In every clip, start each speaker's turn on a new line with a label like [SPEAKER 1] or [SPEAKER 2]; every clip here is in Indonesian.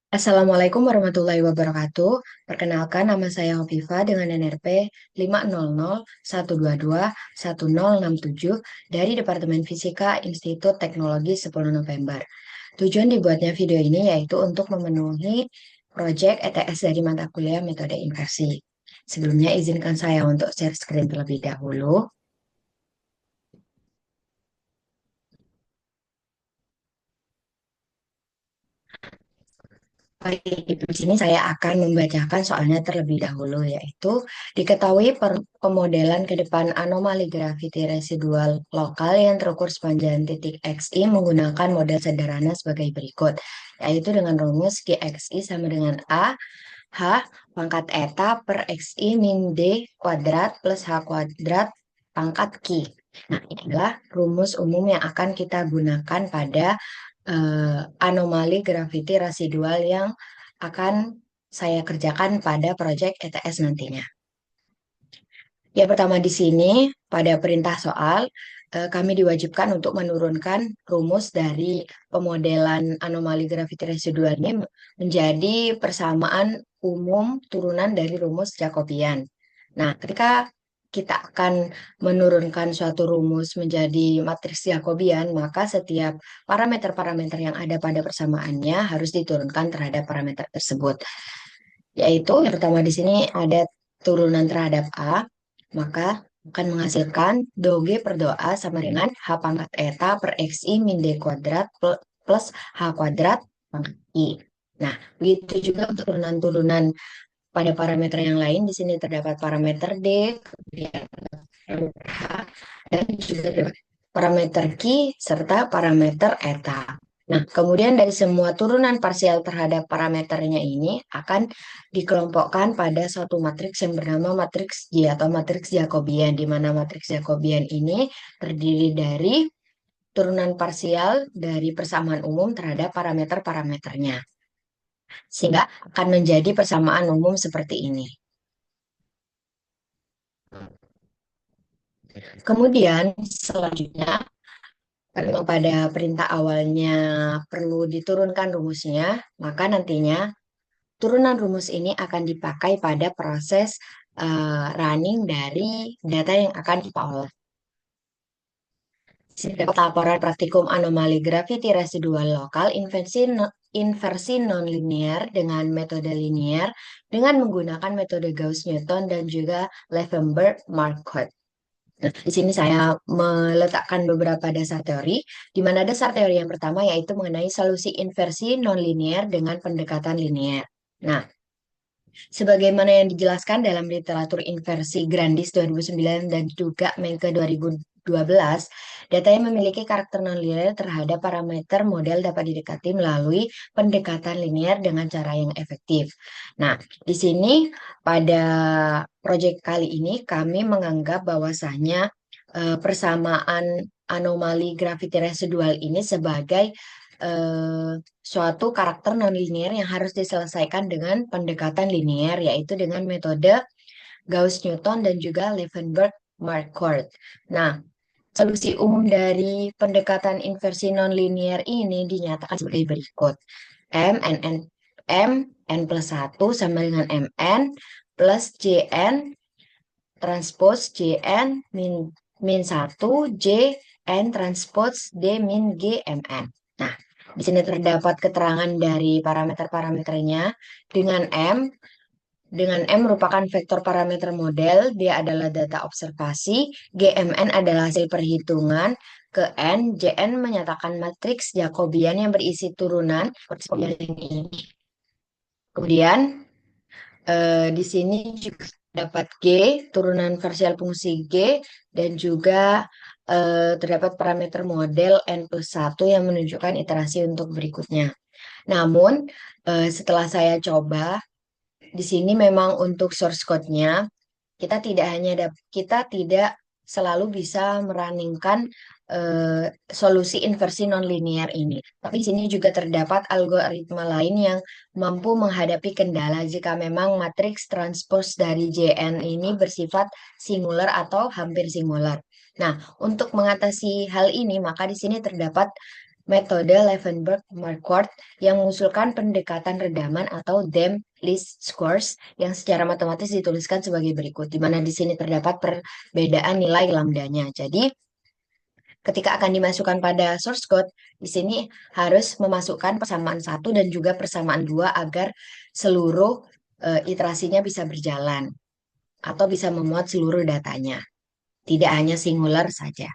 [SPEAKER 1] Assalamualaikum warahmatullahi wabarakatuh. Perkenalkan, nama saya Hovifa dengan NRP 50012210067 dari Departemen Fisika Institut Teknologi 10 November. Tujuan dibuatnya video ini yaitu untuk memenuhi proyek ETS dari mata kuliah metode inversi. Sebelumnya izinkan saya untuk share screen terlebih dahulu. Baik, di sini saya akan membacakan soalnya terlebih dahulu, yaitu diketahui pemodelan ke depan anomali graviti residual lokal yang terukur sepanjang titik XI menggunakan model sederhana sebagai berikut, yaitu dengan rumus GXI sama dengan A, H pangkat eta per XI min D kuadrat plus H kuadrat pangkat Q. Nah, ini adalah rumus umum yang akan kita gunakan pada anomali graviti residual yang akan saya kerjakan pada proyek ETS nantinya. Yang pertama di sini, pada perintah soal, kami diwajibkan untuk menurunkan rumus dari pemodelan anomali graviti residual ini menjadi persamaan umum turunan dari rumus Jacobian. Nah, ketika kita akan menurunkan suatu rumus menjadi matriks Jacobian, maka setiap parameter-parameter yang ada pada persamaannya harus diturunkan terhadap parameter tersebut. Yaitu yang pertama di sini ada turunan terhadap A, maka akan menghasilkan do G per do A sama dengan H pangkat eta per XI min D kuadrat plus H kuadrat pangkat I. Nah, begitu juga untuk turunan-turunan pada parameter yang lain. Di sini terdapat parameter D, kemudian parameter H, dan juga terdapat parameter Q serta parameter eta. Nah, kemudian dari semua turunan parsial terhadap parameternya ini akan dikelompokkan pada suatu matriks yang bernama matriks J atau matriks Jacobian, di mana matriks Jacobian ini terdiri dari turunan parsial dari persamaan umum terhadap parameter-parameternya, sehingga akan menjadi persamaan umum seperti ini. Kemudian selanjutnya, kalau pada perintah awalnya perlu diturunkan rumusnya, maka nantinya turunan rumus ini akan dipakai pada proses running dari data yang akan kita olah. Sini dapat laporan praktikum anomali graviti residual lokal inversi nonlinear dengan metode linear dengan menggunakan metode Gauss-Newton dan juga Levenberg-Marquardt. Nah, di sini saya meletakkan beberapa dasar teori, di mana dasar teori yang pertama yaitu mengenai solusi inversi nonlinear dengan pendekatan linear. Nah, sebagaimana yang dijelaskan dalam literatur inversi Grandis 2009 dan juga Menke 2012, data yang memiliki karakter nonlinear terhadap parameter model dapat didekati melalui pendekatan linear dengan cara yang efektif. Nah, di sini pada proyek kali ini kami menganggap bahwasanya persamaan anomali graviti residual ini sebagai suatu karakter nonlinear yang harus diselesaikan dengan pendekatan linear, yaitu dengan metode Gauss-Newton dan juga Levenberg-Marquardt. Nah, solusi umum dari pendekatan inversi nonlinear ini dinyatakan sebagai berikut. M plus 1 sama dengan Mn plus Jn transpose Jn min 1 Jn transpose D min G Mn. Nah, di sini terdapat keterangan dari parameter-parameternya dengan M merupakan vektor parameter model, dia adalah data observasi, GMN adalah hasil perhitungan, ke N, Jn menyatakan matriks Jacobian yang berisi turunan seperti ini. Kemudian di sini juga dapat G, turunan parsial fungsi G, dan juga terdapat parameter model N plus 1 yang menunjukkan iterasi untuk berikutnya. Namun, setelah saya coba, di sini memang untuk source code-nya, kita tidak selalu bisa merunningkan solusi inversi nonlinear ini. Tapi di sini juga terdapat algoritma lain yang mampu menghadapi kendala jika memang matriks transpose dari Jn ini bersifat singular atau hampir singular. Nah, untuk mengatasi hal ini, maka di sini terdapat metode Levenberg-Marquardt yang mengusulkan pendekatan redaman atau Dam least squares yang secara matematis dituliskan sebagai berikut, di mana di sini terdapat perbedaan nilai lambdanya. Jadi, ketika akan dimasukkan pada source code, di sini harus memasukkan persamaan satu dan juga persamaan dua agar seluruh iterasinya bisa berjalan atau bisa memuat seluruh datanya, tidak hanya singular saja.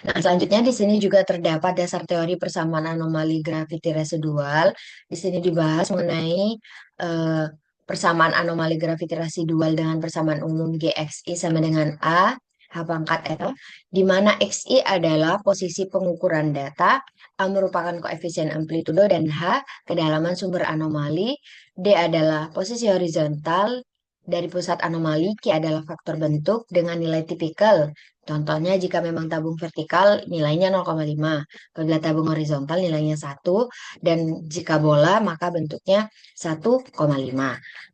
[SPEAKER 1] Nah, selanjutnya di sini juga terdapat dasar teori persamaan anomali graviti residual. Di sini dibahas mengenai eh, persamaan anomali graviti residual dengan persamaan umum GXI sama dengan A, H pangkat eta, di mana XI adalah posisi pengukuran data, A merupakan koefisien amplitudo, dan H kedalaman sumber anomali, D adalah posisi horizontal dari pusat anomali, Q adalah faktor bentuk dengan nilai tipikal. Contohnya jika memang tabung vertikal nilainya 0,5, apabila tabung horizontal nilainya 1, dan jika bola maka bentuknya 1,5.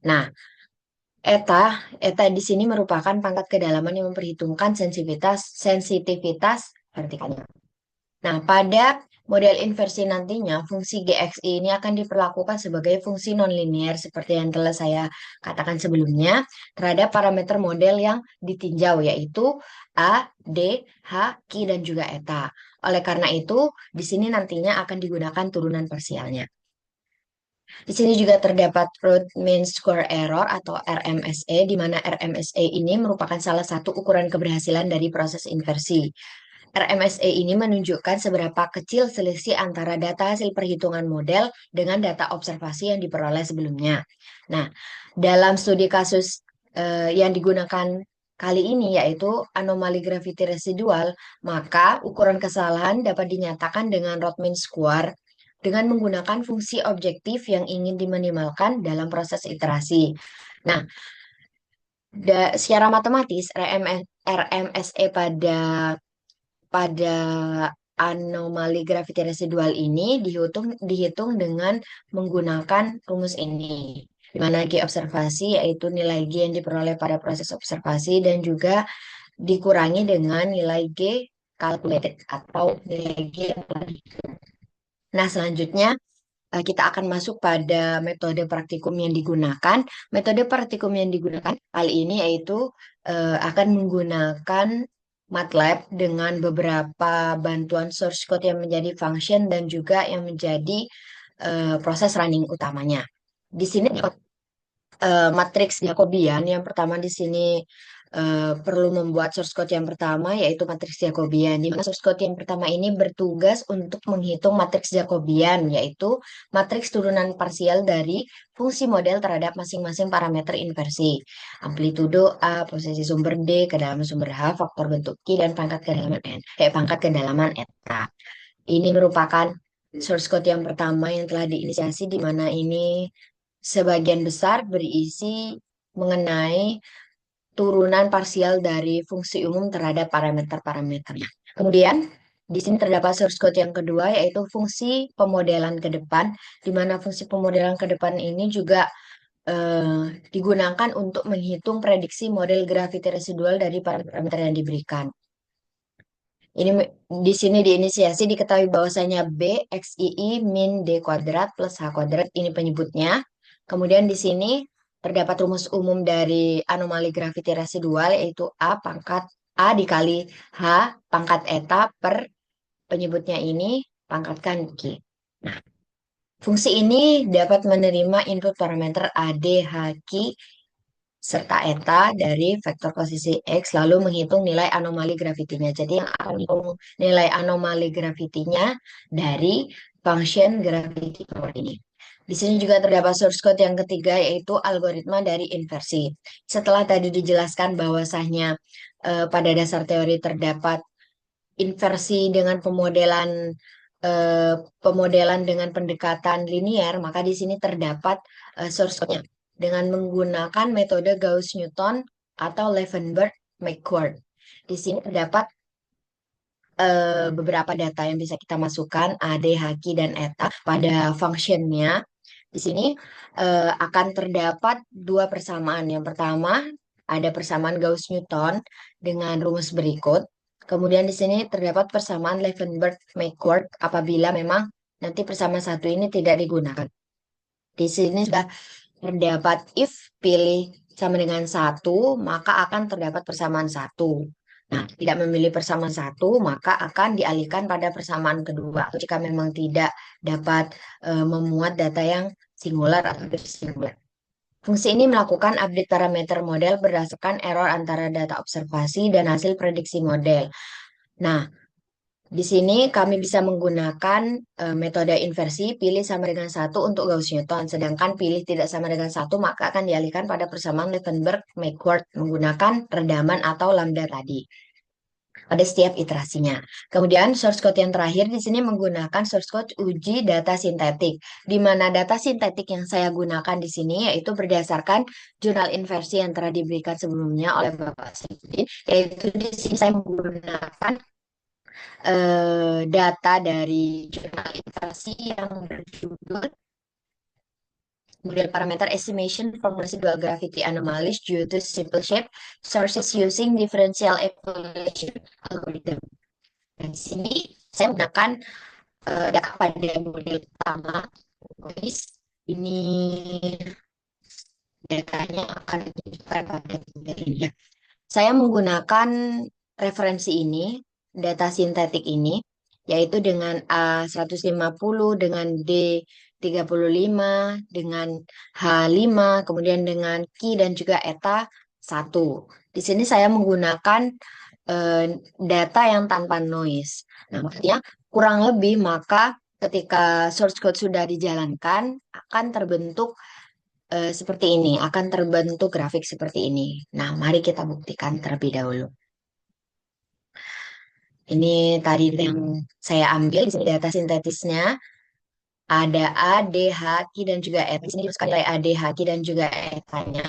[SPEAKER 1] Nah, eta eta di sini merupakan pangkat kedalaman yang memperhitungkan sensitivitas vertikalnya. Nah, pada model inversi nantinya, fungsi GXI ini akan diperlakukan sebagai fungsi nonlinier seperti yang telah saya katakan sebelumnya terhadap parameter model yang ditinjau, yaitu A, D, H, Q, dan juga eta. Oleh karena itu, di sini nantinya akan digunakan turunan parsialnya. Di sini juga terdapat root mean square error atau RMSE, di mana RMSE ini merupakan salah satu ukuran keberhasilan dari proses inversi. RMSE ini menunjukkan seberapa kecil selisih antara data hasil perhitungan model dengan data observasi yang diperoleh sebelumnya. Nah, dalam studi kasus yang digunakan kali ini yaitu anomali graviti residual, maka ukuran kesalahan dapat dinyatakan dengan root mean square dengan menggunakan fungsi objektif yang ingin diminimalkan dalam proses iterasi. Nah, secara matematis RMSE pada anomali graviti residual ini dihitung dengan menggunakan rumus ini. Di mana G observasi yaitu nilai G yang diperoleh pada proses observasi dan juga dikurangi dengan nilai G calculated atau nilai G yang telah dihitung. Nah, selanjutnya kita akan masuk pada metode praktikum yang digunakan. Metode praktikum yang digunakan kali ini yaitu akan menggunakan MATLAB dengan beberapa bantuan source code yang menjadi function dan juga yang menjadi proses running utamanya. Di sini matriks Jacobian yang pertama di sini perlu membuat source code yang pertama yaitu matriks Jacobian. Di mana source code yang pertama ini bertugas untuk menghitung matriks Jacobian yaitu matriks turunan parsial dari fungsi model terhadap masing-masing parameter inversi. Amplitudo A, posisi sumber D, kedalaman sumber H, faktor bentuk Q, dan pangkat kedalaman N. Pangkat kedalaman eta. Ini merupakan source code yang pertama yang telah diinisiasi di mana ini sebagian besar berisi mengenai turunan parsial dari fungsi umum terhadap parameter-parameternya. Kemudian, di sini terdapat source code yang kedua, yaitu fungsi pemodelan ke depan, di mana fungsi pemodelan ke depan ini juga digunakan untuk menghitung prediksi model graviti residual dari parameter yang diberikan. Ini di sini diinisiasi diketahui bahwasanya B XII min D kuadrat plus H kuadrat ini penyebutnya. Kemudian di sini terdapat rumus umum dari anomali graviti residual yaitu A pangkat A dikali H pangkat eta per penyebutnya ini pangkatkan Q. Nah, fungsi ini dapat menerima input parameter A, D, H, Q serta eta dari vektor posisi X lalu menghitung nilai anomali gravitinya. Jadi yang akan menghitung nilai anomali gravitinya dari function gravity power ini. Di sini juga terdapat source code yang ketiga yaitu algoritma dari inversi. Setelah tadi dijelaskan bahwasanya pada dasar teori terdapat inversi dengan pemodelan dengan pendekatan linear, maka di sini terdapat source code-nya dengan menggunakan metode Gauss-Newton atau Levenberg-Marquardt. Di sini terdapat beberapa data yang bisa kita masukkan A, D, H, Q, dan eta pada functionnya. Di sini akan terdapat dua persamaan. Yang pertama ada persamaan Gauss-Newton dengan rumus berikut. Kemudian di sini terdapat persamaan Levenberg-McCord apabila memang nanti persamaan satu ini tidak digunakan. Di sini sudah terdapat if pilih sama dengan satu, maka akan terdapat persamaan satu. Nah, tidak memilih persamaan satu, maka akan dialihkan pada persamaan kedua. Jika memang tidak dapat memuat data yang singular atau singular. Fungsi ini melakukan update parameter model berdasarkan error antara data observasi dan hasil prediksi model. Nah, di sini kami bisa menggunakan metode inversi pilih sama dengan satu untuk Gauss-Newton, sedangkan pilih tidak sama dengan satu maka akan dialihkan pada persamaan Levenberg-McCord menggunakan redaman atau lambda tadi pada setiap iterasinya. Kemudian source code yang terakhir di sini menggunakan source code uji data sintetik, di mana data sintetik yang saya gunakan di sini yaitu berdasarkan jurnal inversi yang telah diberikan sebelumnya oleh Bapak Saifuddin, yaitu di sini saya menggunakan data dari jurnal inversi yang berjudul model parameter estimation from residual gravity anomalies due to simple shape sources using differential evaluation algorithm. Dan di sini saya menggunakan data pada model pertama. Guys, ini datanya akan ditunjukkan pada model ini. Ya. Saya menggunakan referensi ini, data sintetik ini, yaitu dengan A150, dengan D35, dengan H5, kemudian dengan Ki dan juga Eta 1. Di sini saya menggunakan eh, data yang tanpa noise. Nah, maksudnya kurang lebih maka ketika source code sudah dijalankan akan terbentuk seperti ini, akan terbentuk grafik seperti ini. Nah, mari kita buktikan terlebih dahulu. Ini tadi yang saya ambil di sini data sintetisnya. Ada A, D, H, Q, dan juga E. Di sini sekali nilai A, D, H, Q, dan juga E-nya.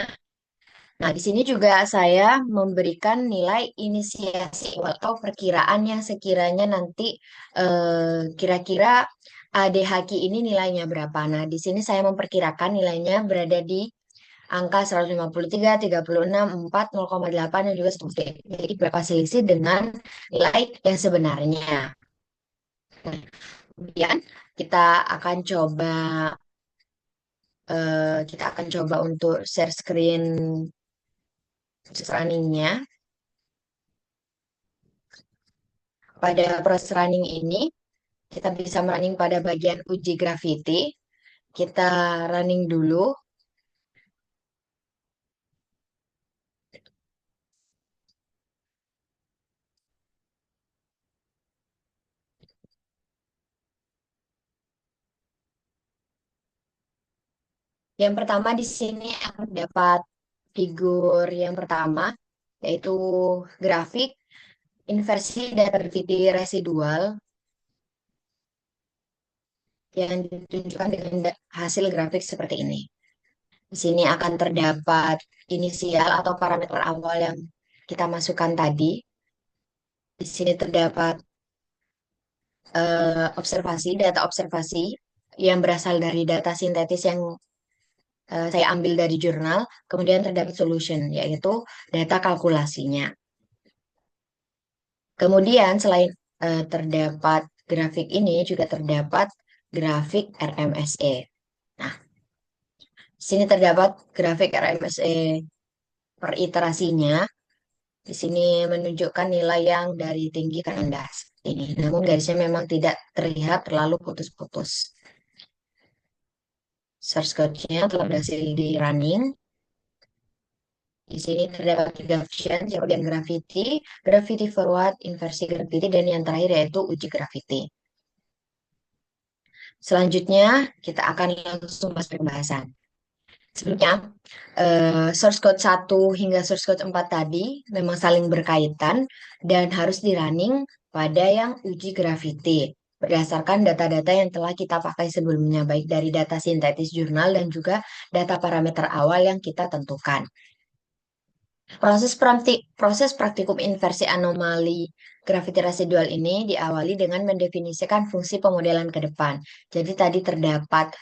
[SPEAKER 1] Nah, di sini juga saya memberikan nilai inisiasi atau perkiraan yang sekiranya nanti kira-kira ADHQ ini nilainya berapa. Nah, di sini saya memperkirakan nilainya berada di angka 153, 36, 4, 0,8, dan juga seterusnya. Jadi berapa selisih dengan nilai yang sebenarnya. Nah, kemudian kita akan coba untuk share screen runningnya. Pada proses running ini, kita bisa running pada bagian uji gravity. Kita running dulu. Yang pertama di sini akan dapat figur yang pertama, yaitu grafik inversi data gravity residual yang ditunjukkan dengan hasil grafik seperti ini. Di sini akan terdapat inisial atau parameter awal yang kita masukkan tadi. Di sini terdapat data observasi yang berasal dari data sintetis yang saya ambil dari jurnal. Kemudian terdapat solution, yaitu data kalkulasinya. Kemudian selain terdapat grafik ini, juga terdapat grafik RMSE. Nah, di sini terdapat grafik RMSE per iterasinya. Di sini menunjukkan nilai yang dari tinggi ke rendah seperti ini. Namun garisnya memang tidak terlihat terlalu putus-putus. Source code-nya telah berhasil di running. Di sini terdapat tiga option, kemudian gravity, gravity forward, inversi gravity, dan yang terakhir yaitu uji gravity. Selanjutnya, kita akan langsung masuk ke pembahasan. Sebelumnya, source code 1 hingga source code 4 tadi memang saling berkaitan dan harus di-running pada yang uji gravity berdasarkan data-data yang telah kita pakai sebelumnya, baik dari data sintetis jurnal dan juga data parameter awal yang kita tentukan. Proses praktikum inversi anomali graviti residual ini diawali dengan mendefinisikan fungsi pemodelan ke depan. Jadi tadi terdapat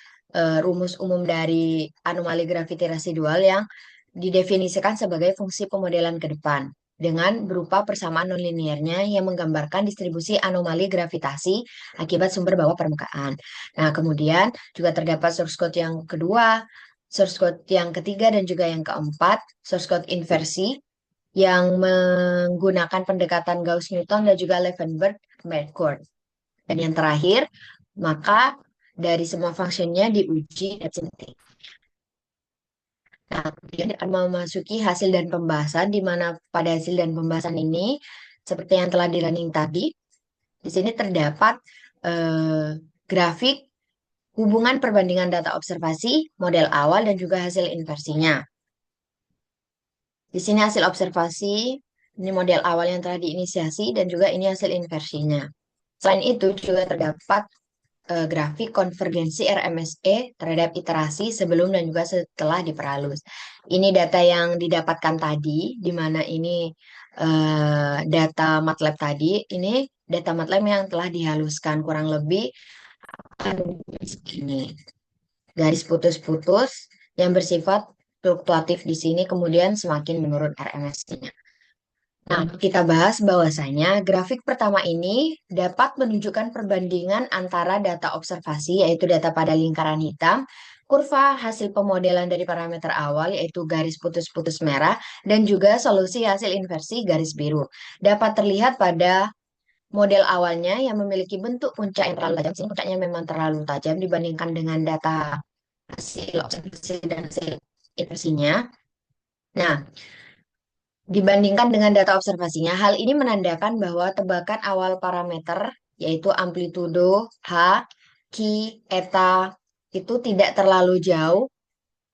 [SPEAKER 1] rumus umum dari anomali graviti residual yang didefinisikan sebagai fungsi pemodelan ke depan. dengan berupa persamaan nonlinearnya yang menggambarkan distribusi anomali gravitasi akibat sumber bawah permukaan. Nah, kemudian juga terdapat source code yang kedua, source code yang ketiga, dan juga yang keempat, source code inversi yang menggunakan pendekatan Gauss-Newton dan juga Leavenworth-Merkur. Dan yang terakhir, maka dari semua fungsinya diuji dan sintetik. Nah, kemudian akan memasuki hasil dan pembahasan, di mana pada hasil dan pembahasan ini, seperti yang telah di running tadi, di sini terdapat grafik hubungan perbandingan data observasi, model awal, dan juga hasil inversinya. Di sini hasil observasi, ini model awal yang telah diinisiasi, dan juga ini hasil inversinya. Selain itu, juga terdapat grafik konvergensi RMSE terhadap iterasi sebelum dan juga setelah diperhalus. Ini data yang didapatkan tadi, di mana ini data MATLAB tadi, ini data MATLAB yang telah dihaluskan kurang lebih ini garis putus-putus yang bersifat fluktuatif di sini, kemudian semakin menurun RMSE-nya. Nah, kita bahas bahwasanya grafik pertama ini dapat menunjukkan perbandingan antara data observasi, yaitu data pada lingkaran hitam, kurva hasil pemodelan dari parameter awal, yaitu garis putus-putus merah, dan juga solusi hasil inversi garis biru. Dapat terlihat pada model awalnya yang memiliki bentuk puncak yang terlalu tajam. Sini puncaknya memang terlalu tajam dibandingkan dengan data hasil observasi dan hasil inversinya. Nah, dibandingkan dengan data observasinya, hal ini menandakan bahwa tebakan awal parameter, yaitu amplitudo, H, Ki, Eta, itu tidak terlalu jauh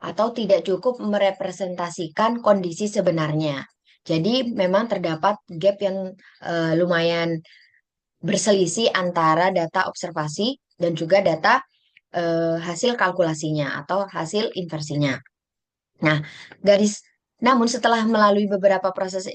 [SPEAKER 1] atau tidak cukup merepresentasikan kondisi sebenarnya. Jadi memang terdapat gap yang lumayan berselisih antara data observasi dan juga data hasil kalkulasinya atau hasil inversinya. Nah, garis namun setelah melalui beberapa proses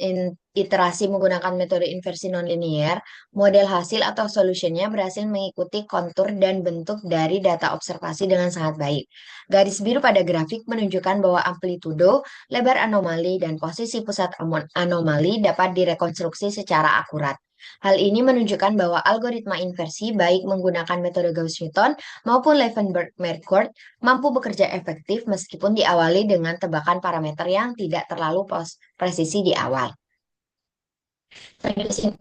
[SPEAKER 1] iterasi menggunakan metode inversi nonlinear, model hasil atau solutionnya berhasil mengikuti kontur dan bentuk dari data observasi dengan sangat baik. Garis biru pada grafik menunjukkan bahwa amplitudo, lebar anomali, dan posisi pusat anomali dapat direkonstruksi secara akurat. Hal ini menunjukkan bahwa algoritma inversi baik menggunakan metode Gauss-Newton maupun Leavenworth-Merkur mampu bekerja efektif meskipun diawali dengan tebakan parameter yang tidak terlalu presisi di awal.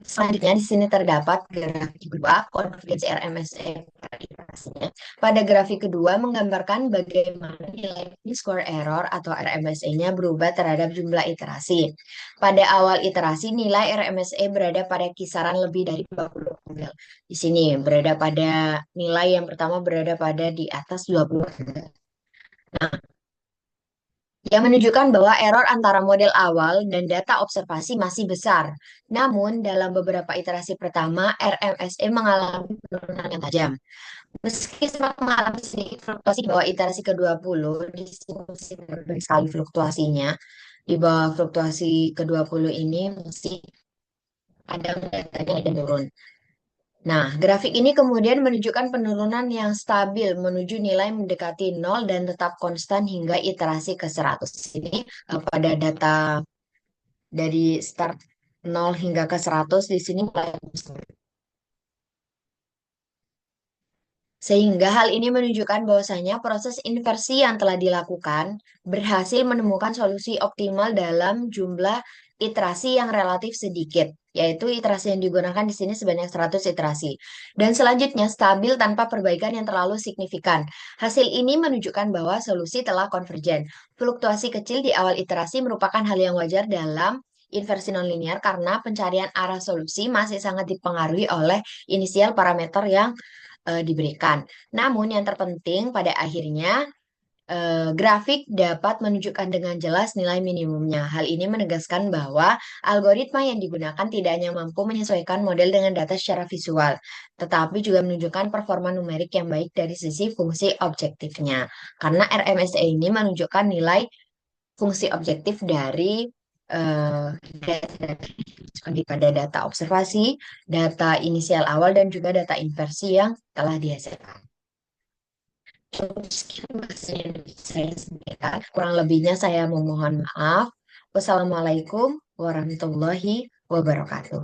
[SPEAKER 1] Selanjutnya di sini terdapat grafik kedua, konvergensi RMSE iterasinya. Pada grafik kedua menggambarkan bagaimana nilai square error atau RMSE-nya berubah terhadap jumlah iterasi. Pada awal iterasi nilai RMSE berada pada kisaran lebih dari 20 angka. Di sini berada pada nilai yang pertama berada pada di atas 20 angka. Nah, yang menunjukkan bahwa error antara model awal dan data observasi masih besar. Namun, dalam beberapa iterasi pertama, RMSE mengalami penurunan yang tajam. Meski sempat mengalami sedikit fluktuasi di bawah iterasi ke-20, di sini masih berbagai sekali fluktuasinya. Di bawah fluktuasi ke-20 ini masih ada datanya dan turun. Nah, grafik ini kemudian menunjukkan penurunan yang stabil menuju nilai mendekati 0 dan tetap konstan hingga iterasi ke 100. Ini pada data dari start 0 hingga ke 100 di sini mulai konstan. Sehingga hal ini menunjukkan bahwasanya proses inversi yang telah dilakukan berhasil menemukan solusi optimal dalam jumlah iterasi yang relatif sedikit, yaitu iterasi yang digunakan di sini sebanyak 100 iterasi. Dan selanjutnya stabil tanpa perbaikan yang terlalu signifikan. Hasil ini menunjukkan bahwa solusi telah konvergen. Fluktuasi kecil di awal iterasi merupakan hal yang wajar dalam inversi nonlinear karena pencarian arah solusi masih sangat dipengaruhi oleh inisial parameter yang diberikan. Namun yang terpenting pada akhirnya grafik dapat menunjukkan dengan jelas nilai minimumnya. Hal ini menegaskan bahwa algoritma yang digugakan tidak hanya mampu menyesuaikan model dengan data secara visual, tetapi juga menunjukkan performa numerik yang baik dari sisi fungsi objektifnya. Karena RMSE ini menunjukkan nilai fungsi objektif dari pada data observasi, data inisial awal, dan juga data inversi yang telah dihasilkan. Cukup sekian bahasa yang saya sampaikan. Kurang lebihnya saya memohon maaf. Wassalamualaikum warahmatullahi wabarakatuh.